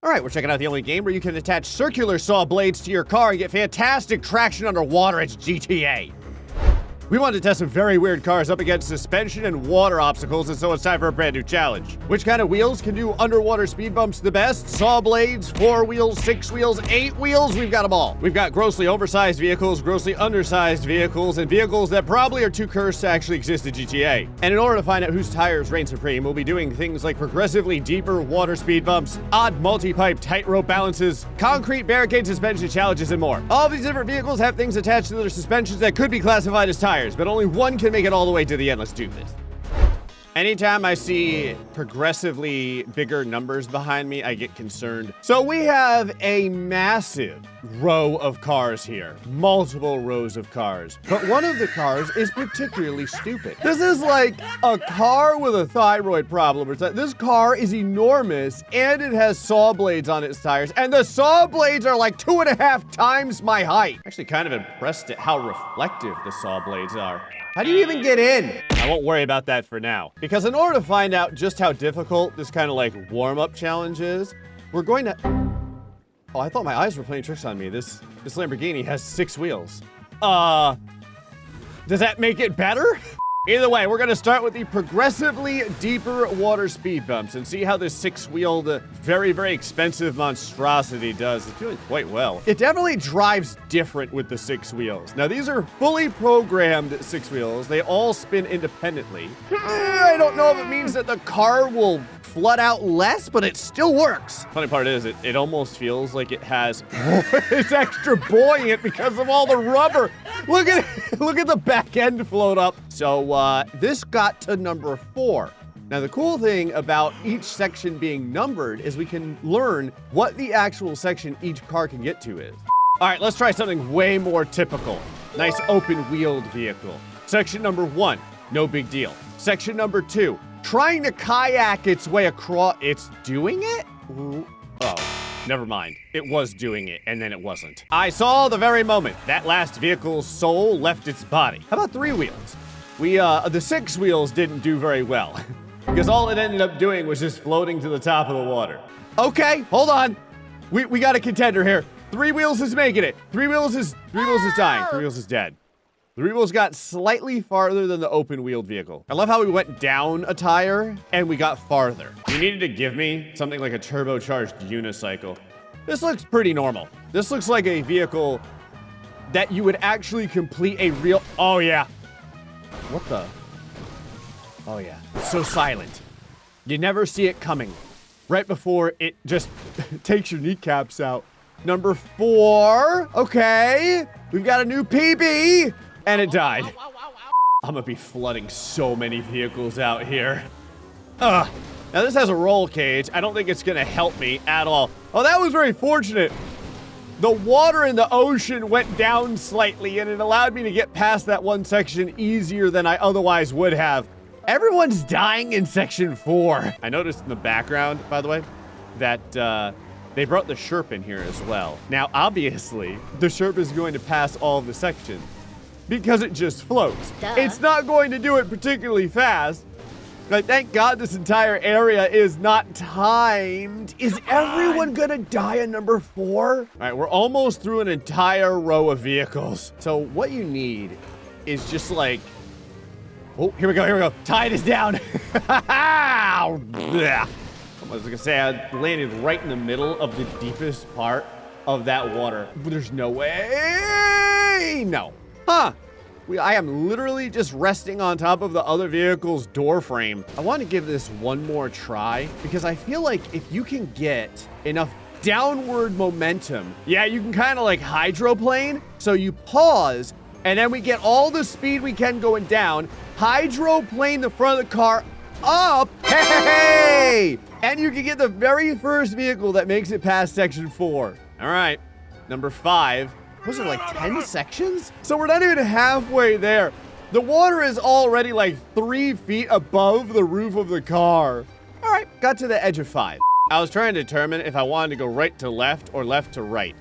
All right, we're checking out the only game where you can attach circular saw blades to your car and get fantastic traction underwater. It's GTA. We wanted to test some very weird cars up against suspension and water obstacles, and so it's time for a brand new challenge. Which kind of wheels can do underwater speed bumps the best? Saw blades, 4 wheels, 6 wheels, 8 wheels, we've got them all. We've got grossly oversized vehicles, grossly undersized vehicles, and vehicles that probably are too cursed to actually exist in GTA. And in order to find out whose tires reign supreme, we'll be doing things like progressively deeper water speed bumps, odd multi-pipe tightrope balances, concrete barricade suspension challenges, and more. All of these different vehicles have things attached to their suspensions that could be classified as tires, but only one can make it all the way to the end. Let's do this. Anytime I see progressively bigger numbers behind me, I get concerned. So we have a massive row of cars here. Multiple rows of cars. But one of the cars is particularly stupid. This is like a car with a thyroid problem or something. This car is enormous and it has saw blades on its tires. And the saw blades are like 2.5 times my height. Actually kind of impressed at how reflective the saw blades are. How do you even get in? I won't worry about that for now. Because in order to find out just how difficult this kind of like warm-up challenge is, we're going to... Oh, I thought my eyes were playing tricks on me. This Lamborghini has 6 wheels. Does that make it better? Either way, we're gonna start with the progressively deeper water speed bumps and see how this 6-wheeled, very, very expensive monstrosity does. It's doing quite well. It definitely drives different with the 6 wheels. Now, these are fully programmed 6 wheels. They all spin independently. I don't know if it means that the car will flood out less, but it still works. Funny part is, it almost feels like it has, it's extra buoyant because of all the rubber. Look at the back end float up. So this got to number 4. Now the cool thing about each section being numbered is we can learn what the actual section each car can get to is. All right, let's try something way more typical. Nice open-wheeled vehicle. Section number 1, no big deal. Section number 2, trying to kayak its way across. It's doing it? Oh, never mind. It was doing it, and then it wasn't. I saw the very moment that last vehicle's soul left its body. How about 3 wheels? The 6 wheels didn't do very well because all it ended up doing was just floating to the top of the water. Okay, hold on. We got a contender here. 3 wheels is making it. 3 wheels is dying. 3 wheels is dead. 3 wheels got slightly farther than the open-wheeled vehicle. I love how we went down a tire and we got farther. You needed to give me something like a turbocharged unicycle. This looks pretty normal. This looks like a vehicle that you would actually complete a real... Oh, yeah. What the? Oh, yeah. So silent. You never see it coming. Right before it just takes your kneecaps out. Number 4. Okay. We've got a new PB. And it died. I'm gonna be flooding so many vehicles out here. Now this has a roll cage. I don't think it's gonna help me at all. Oh, that was very fortunate. The water in the ocean went down slightly and it allowed me to get past that one section easier than I otherwise would have. Everyone's dying in section 4. I noticed in the background, by the way, that they brought the Sherp in here as well. Now, obviously, the Sherp is going to pass all of the sections because it just floats. Duh. It's not going to do it particularly fast. But thank God this entire area is not timed. Is everyone gonna die in number 4? All right, we're almost through an entire row of vehicles. So what you need is just like, oh, here we go. Tide is down. I was gonna say, I landed right in the middle of the deepest part of that water. There's no way. No. Huh. I am literally just resting on top of the other vehicle's door frame. I want to give this one more try because I feel like if you can get enough downward momentum, yeah, you can kind of like hydroplane. So you pause and then we get all the speed we can going down, hydroplane the front of the car up, hey! And you can get the very first vehicle that makes it past section 4. All right, number 5. Was it like 10 sections? So we're not even halfway there. The water is already like 3 feet above the roof of the car. All right, got to the edge of 5. I was trying to determine if I wanted to go right to left or left to right.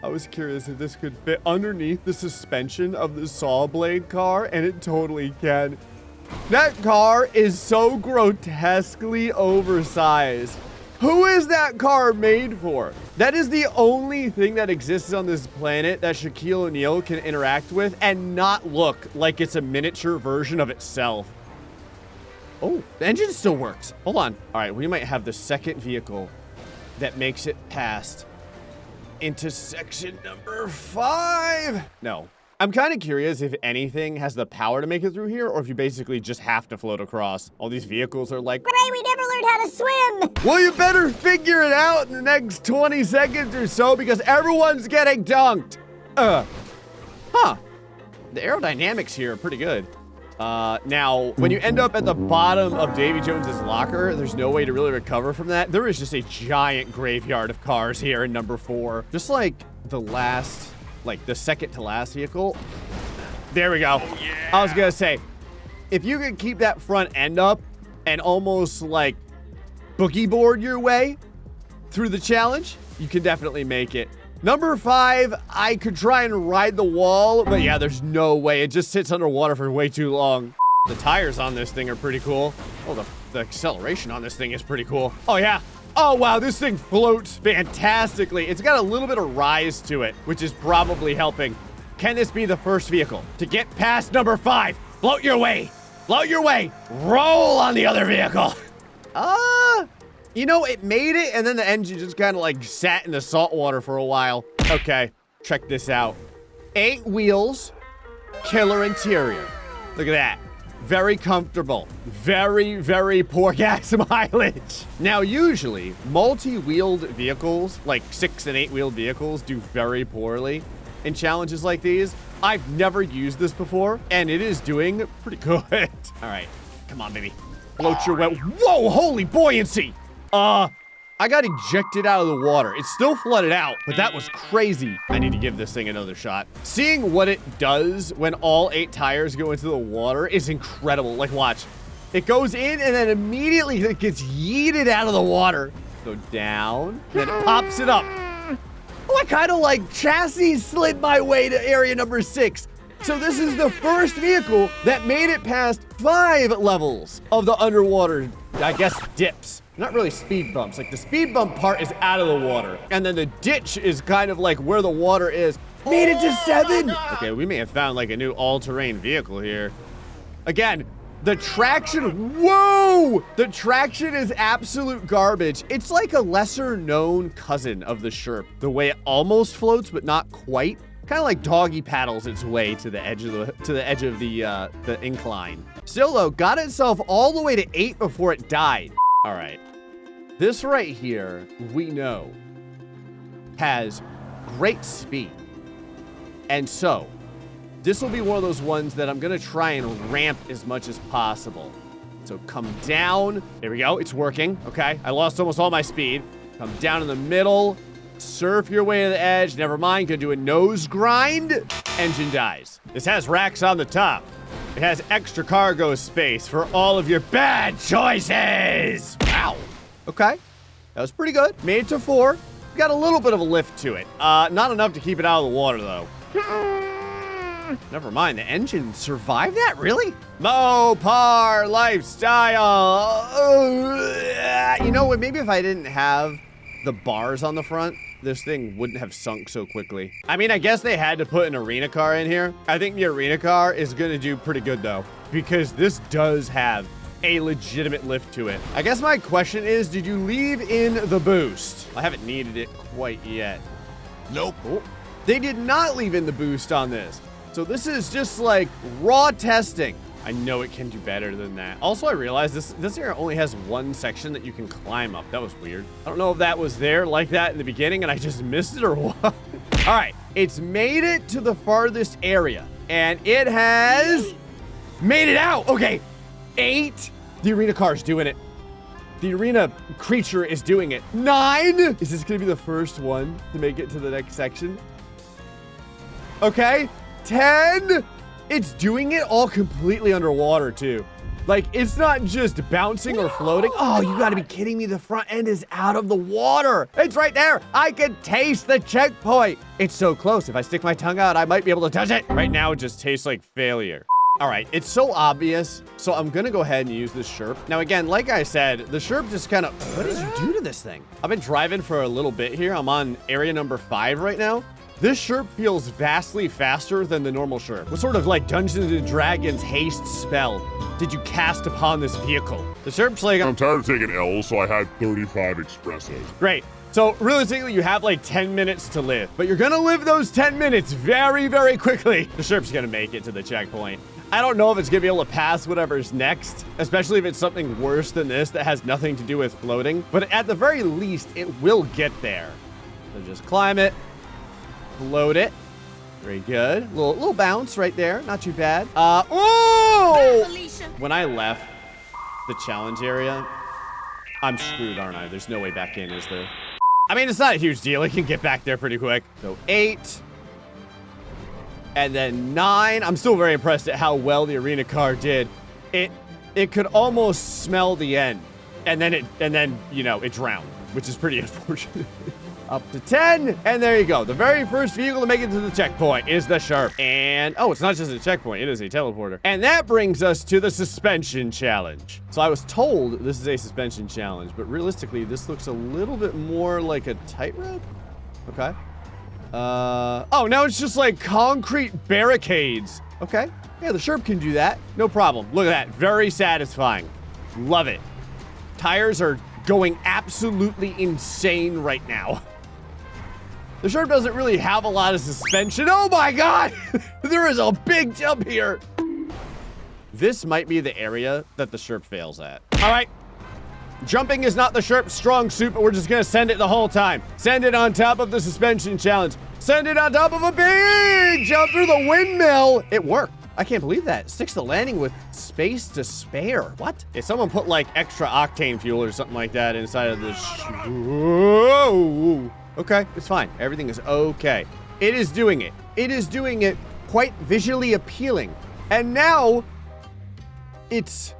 I was curious if this could fit underneath the suspension of the saw blade car, and it totally can. That car is so grotesquely oversized. Who is that car made for? That is the only thing that exists on this planet that Shaquille O'Neal can interact with and not look like it's a miniature version of itself. Oh, the engine still works. Hold on. All right, we might have the second vehicle that makes it past into section number 5. No. I'm kind of curious if anything has the power to make it through here, or if you basically just have to float across. All these vehicles are like, Gray, we never learned how to swim. well, you better figure it out in the next 20 seconds or so, because everyone's getting dunked. The aerodynamics here are pretty good. Now, when you end up at the bottom of Davy Jones's locker, there's no way to really recover from that. There is just a giant graveyard of cars here in number 4. Just like the last, like the second to last vehicle. There we go. Oh, yeah. I was gonna say, if you could keep that front end up and almost like boogie board your way through the challenge, you can definitely make it. Number 5, I could try and ride the wall, but yeah, there's no way. It just sits underwater for way too long. The tires on this thing are pretty cool. Oh, the acceleration on this thing is pretty cool. Oh, yeah. Oh, wow, this thing floats fantastically. It's got a little bit of rise to it, which is probably helping. Can this be the first vehicle to get past number 5? Float your way. Float your way. Roll on the other vehicle. You know, it made it, and then the engine just kind of like sat in the salt water for a while. Okay, check this out. 8 wheels, killer interior. Look at that. Very comfortable. Very, very poor gas mileage. Now, usually, multi-wheeled vehicles, like 6 and 8 wheeled vehicles, do very poorly in challenges like these. I've never used this before, and it is doing pretty good. All right, come on, baby. Float your way. Whoa, holy buoyancy. I got ejected out of the water. It's still flooded out, but that was crazy. I need to give this thing another shot. Seeing what it does when all 8 tires go into the water is incredible. Like, watch. It goes in and then immediately it gets yeeted out of the water. Go down, then it pops it up. Oh, I kind of like chassis slid my way to area number 6. So this is the first vehicle that made it past 5 levels of the underwater, I guess, dips. Not really speed bumps. Like, the speed bump part is out of the water. And then the ditch is kind of like where the water is. Made it to 7! Okay, we may have found like a new all-terrain vehicle here. Again, the traction, whoa! The traction is absolute garbage. It's like a lesser-known cousin of the Sherp. The way it almost floats, but not quite. Kind of like doggy paddles its way to the edge of the incline. Still though, got itself all the way to 8 before it died. All right, this right here, we know, has great speed. And so, this will be one of those ones that I'm gonna try and ramp as much as possible. So come down, there we go, it's working, okay? I lost almost all my speed. Come down in the middle, surf your way to the edge, never mind, gonna do a nose grind, engine dies. This has racks on the top. It has extra cargo space for all of your bad choices. Wow. Okay. That was pretty good. Made it to 4. Got a little bit of a lift to it. Not enough to keep it out of the water, though. Never mind. The engine survived that? Really? Mopar lifestyle. You know what? Maybe if I didn't have the bars on the front, this thing wouldn't have sunk so quickly. I mean, I guess they had to put an arena car in here. I think the arena car is gonna do pretty good though, because this does have a legitimate lift to it. I guess my question is, did you leave in the boost? I haven't needed it quite yet. Nope. Oh, they did not leave in the boost on this. So this is just like raw testing. I know it can do better than that. Also, I realized this area only has 1 section that you can climb up. That was weird. I don't know if that was there like that in the beginning and I just missed it or what. All right, it's made it to the farthest area and it has made it out. Okay, 8. The arena car is doing it. The arena creature is doing it. 9. Is this gonna be the first one to make it to the next section? Okay, 10. It's doing it all completely underwater, too. Like, it's not just bouncing or floating. Oh, you gotta be kidding me. The front end is out of the water. It's right there. I can taste the checkpoint. It's so close. If I stick my tongue out, I might be able to touch it. Right now, it just tastes like failure. All right, it's so obvious, so I'm gonna go ahead and use this Sherp. Now again, like I said, the Sherp just kind of, what did you do to this thing? I've been driving for a little bit here. I'm on area number 5 right now. This Sherp feels vastly faster than the normal Sherp. What sort of like Dungeons and Dragons haste spell did you cast upon this vehicle? The Sherp's like, I'm tired of taking L's, so I had 35 espressos. Great. So realistically, you have like 10 minutes to live, but you're gonna live those 10 minutes very, very quickly. The Sherp's gonna make it to the checkpoint. I don't know if it's gonna be able to pass whatever's next, especially if it's something worse than this that has nothing to do with floating, but at the very least, it will get there. So just climb it, float it. Very good. Little bounce right there, not too bad. Oh! When I left the challenge area, I'm screwed, aren't I? There's no way back in, is there? I mean, it's not a huge deal. I can get back there pretty quick. So 8. And then 9. I'm still very impressed at how well the arena car did. It could almost smell the end. And then, you know, it drowned, which is pretty unfortunate. Up to 10, and there you go. The very first vehicle to make it to the checkpoint is the Sherp. And, oh, it's not just a checkpoint, it is a teleporter. And that brings us to the suspension challenge. So I was told this is a suspension challenge, but realistically, this looks a little bit more like a tightrope. Okay. Oh, now it's just like concrete barricades. Okay. Yeah, the Sherp can do that. No problem. Look at that. Very satisfying. Love it. Tires are going absolutely insane right now. The Sherp doesn't really have a lot of suspension. Oh my God! There is a big jump here. This might be the area that the Sherp fails at. All right. Jumping is not the Sherp's strong suit, but we're just gonna send it the whole time. Send it on top of the suspension challenge. Send it on top of a big jump through the windmill. It worked. I can't believe that. Sticks the landing with space to spare. What? If someone put like extra octane fuel or something like that inside of this. Whoa. Okay, it's fine. Everything is okay. It is doing it. It is doing it quite visually appealing. And now it's,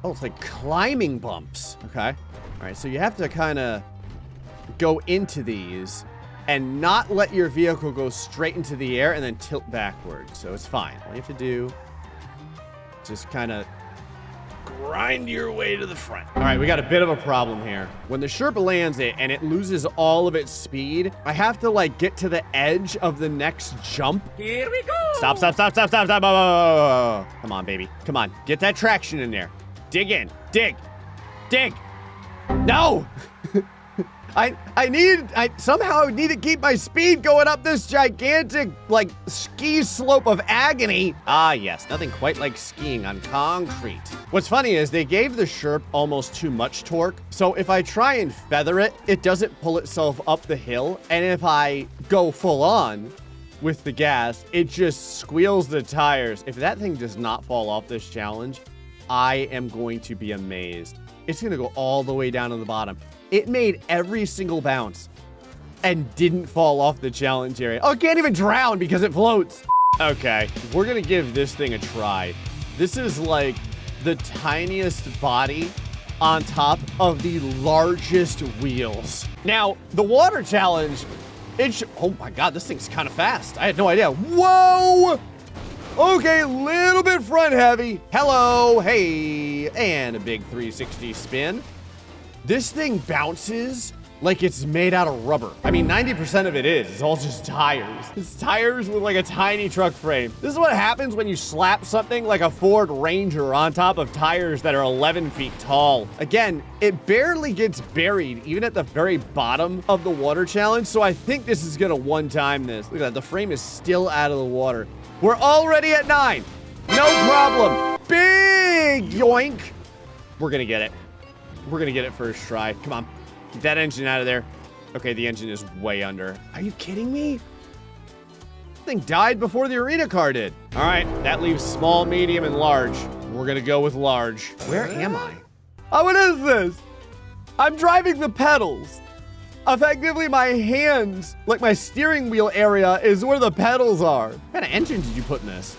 oh, it's like climbing bumps. Okay. All right, so you have to kind of go into these and not let your vehicle go straight into the air and then tilt backwards. So it's fine. All you have to do, just kind of grind your way to the front. All right, we got a bit of a problem here. When the Sherpa lands it and it loses all of its speed, I have to like get to the edge of the next jump. Here we go. Stop. Oh. Come on, baby. Come on, get that traction in there. Dig in, dig. No. I somehow need to keep my speed going up this gigantic, like, ski slope of agony. Ah, yes, nothing quite like skiing on concrete. What's funny is they gave the Sherp almost too much torque, so if I try and feather it, it doesn't pull itself up the hill, and if I go full on with the gas, it just squeals the tires. If that thing does not fall off this challenge, I am going to be amazed. It's gonna go all the way down to the bottom. It made every single bounce and didn't fall off the challenge area. Oh, it can't even drown because it floats. Okay, we're gonna give this thing a try. This is like the tiniest body on top of the largest wheels. Now, the water challenge, oh my God, this thing's kind of fast. I had no idea. Whoa! Okay, little bit front heavy. Hello, hey, and a big 360 spin. This thing bounces like it's made out of rubber. I mean, 90% of it is. It's all just tires. It's tires with like a tiny truck frame. This is what happens when you slap something like a Ford Ranger on top of tires that are 11 feet tall. Again, it barely gets buried even at the very bottom of the water challenge, so I think this is gonna one-time this. Look at that, the frame is still out of the water. We're already at 9. No problem. Big yoink. We're gonna get it. We're gonna get it first try. Come on. Get that engine out of there. Okay, the engine is way under. Are you kidding me? This thing died before the arena car did. All right, that leaves small, medium, and large. We're gonna go with large. Where am I? Oh, what is this? I'm driving the pedals. Effectively, my hands, like my steering wheel area, is where the pedals are. What kind of engine did you put in this?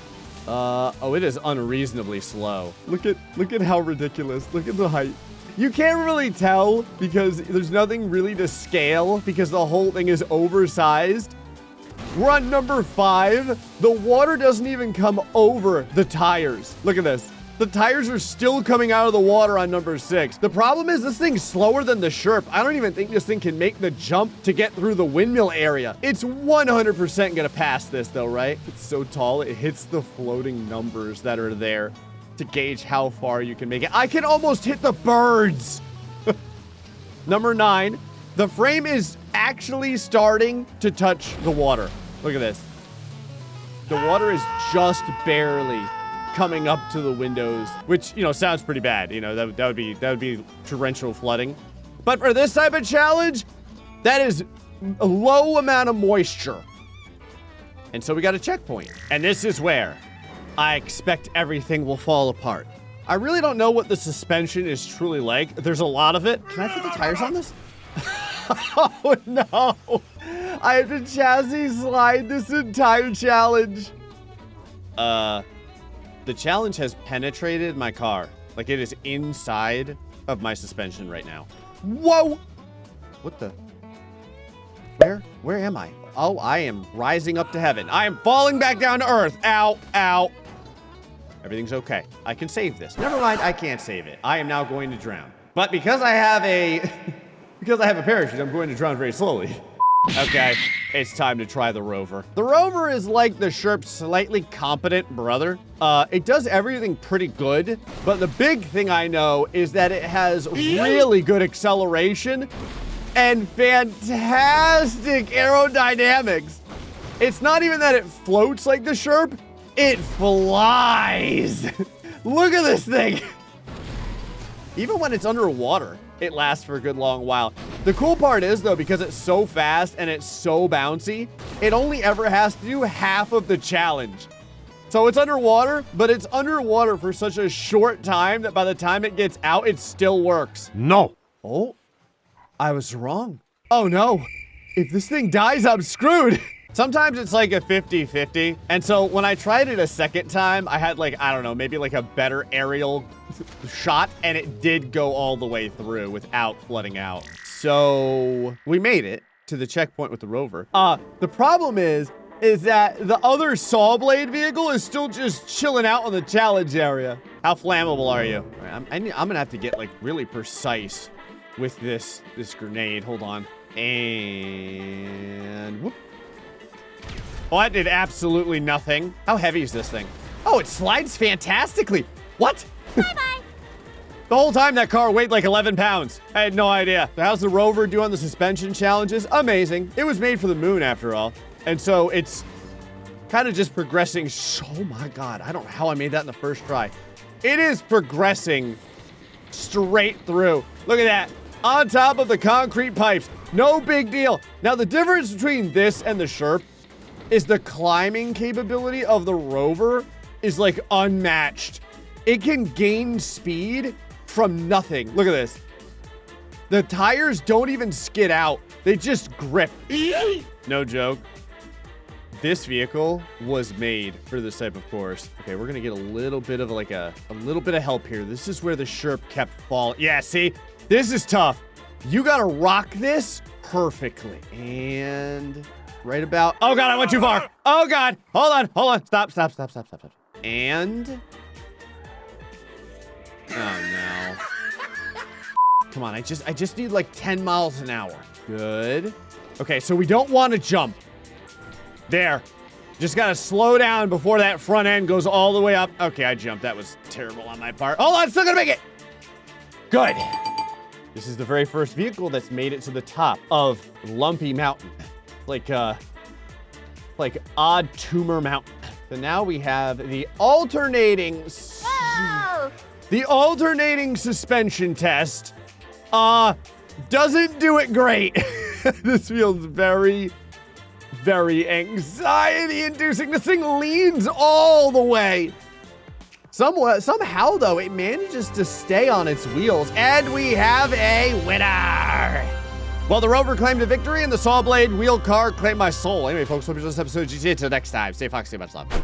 Oh, it is unreasonably slow. Look at how ridiculous. Look at the height. You can't really tell because there's nothing really to scale because the whole thing is oversized. We're on number 5. The water doesn't even come over the tires. Look at this. The tires are still coming out of the water on number 6. The problem is this thing's slower than the Sherp. I don't even think this thing can make the jump to get through the windmill area. It's 100% gonna pass this though, right? It's so tall, it hits the floating numbers that are there to gauge how far you can make it. I can almost hit the birds. Number 9, the frame is actually starting to touch the water. Look at this. The water is just barely coming up to the windows, which, you know, sounds pretty bad. You know, that would be torrential flooding. But for this type of challenge, that is a low amount of moisture. And so we got a checkpoint. And this is where I expect everything will fall apart. I really don't know what the suspension is truly like. There's a lot of it. Can I put the tires on this? Oh no! I have to chassis slide this entire challenge. The challenge has penetrated my car. Like, it is inside of my suspension right now. Whoa! What the? Where am I? Oh, I am rising up to heaven. I am falling back down to earth. Ow, ow. Everything's okay. I can save this. Never mind, I can't save it. I am now going to drown. But because I have a parachute, I'm going to drown very slowly. Okay, it's time to try the Rover. The Rover is like the Sherp's slightly competent brother. It does everything pretty good, but the big thing I know is that it has really good acceleration and fantastic aerodynamics. It's not even that it floats like the Sherp, it flies. Look at this thing. Even when it's underwater, it lasts for a good long while. The cool part is, though, because it's so fast and it's so bouncy, it only ever has to do half of the challenge. So it's underwater, but it's underwater for such a short time that by the time it gets out, it still works. No. Oh, I was wrong. Oh no, if this thing dies, I'm screwed. Sometimes it's like a 50-50. And so when I tried it a second time, I had like, I don't know, maybe like a better aerial shot, and it did go all the way through without flooding out. So we made it to the checkpoint with the Rover. The problem is that the other sawblade vehicle is still just chilling out on the challenge area. How flammable are you? All right, I'm gonna have to get like really precise with this grenade. Hold on. And whoop. Oh, that did absolutely nothing. How heavy is this thing? Oh, it slides fantastically. What? Bye-bye. The whole time that car weighed like 11 pounds. I had no idea. So how's the Rover do on the suspension challenges? Amazing. It was made for the moon after all. And so it's kind of just progressing. Oh my God, I don't know how I made that in the first try. It is progressing straight through. Look at that. On top of the concrete pipes. No big deal. Now the difference between this and the Sherp is the climbing capability of the Rover is like unmatched. It can gain speed from nothing. Look at this. The tires don't even skid out. They just grip. No joke. This vehicle was made for this type of course. Okay, we're gonna get a little bit of like a little bit of help here. This is where the Sherp kept falling. Yeah, see? This is tough. You gotta rock this perfectly. And right about, oh God, I went too far. Oh God, hold on. Stop. And, oh no. Come on, I just need like 10 miles an hour. Good. Okay, so we don't want to jump. There. Just gotta slow down before that front end goes all the way up. Okay, I jumped. That was terrible on my part. Hold on, still gonna make it. Good. This is the very first vehicle that's made it to the top of Lumpy Mountain. Like Odd Tumor Mountain. So now we have the alternating suspension test. Doesn't do it great. This feels very, very anxiety-inducing. This thing leans all the way. Somehow, though, it manages to stay on its wheels, and we have a winner. Well, the Rover claimed a victory, and the sawblade wheel car claimed my soul. Anyway, folks, hope you enjoyed this episode of GTA. Till next time, stay foxy, much love.